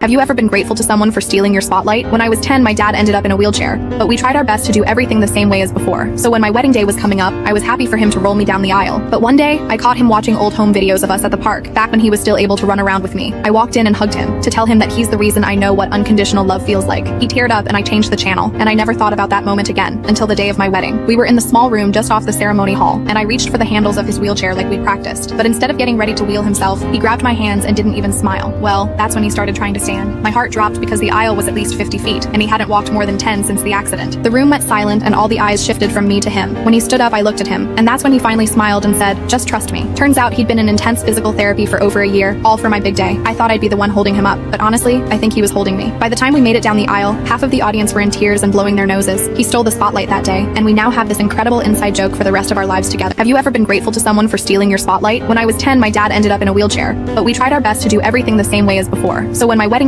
Have you ever been grateful to someone for stealing your spotlight? When I was 10, my dad ended up in a wheelchair, but we tried our best to do everything the same way as before. So when my wedding day was coming up, I was happy for him to roll me down the aisle. But one day, I caught him watching old home videos of us at the park, back when he was still able to run around with me. I walked in and hugged him, to tell him that he's the reason I know what unconditional love feels like. He teared up and I changed the channel, and I never thought about that moment again, until the day of my wedding. We were in the small room just off the ceremony hall, and I reached for the handles of his wheelchair like we'd practiced. But instead of getting ready to wheel himself, he grabbed my hands and didn't even smile. Well, that's when he started trying to stand. My heart dropped because the aisle was at least 50 feet, and he hadn't walked more than 10 since the accident. The room went silent, and all the eyes shifted from me to him. When he stood up, I looked at him, and that's when he finally smiled and said, "Just trust me." Turns out he'd been in intense physical therapy for over a year, all for my big day. I thought I'd be the one holding him up, but honestly, I think he was holding me. By the time we made it down the aisle, half of the audience were in tears and blowing their noses. He stole the spotlight that day, and we now have this incredible inside joke for the rest of our lives together. Have you ever been grateful to someone for stealing your spotlight? When I was 10, my dad ended up in a wheelchair, but we tried our best to do everything the same way as before. So when my wedding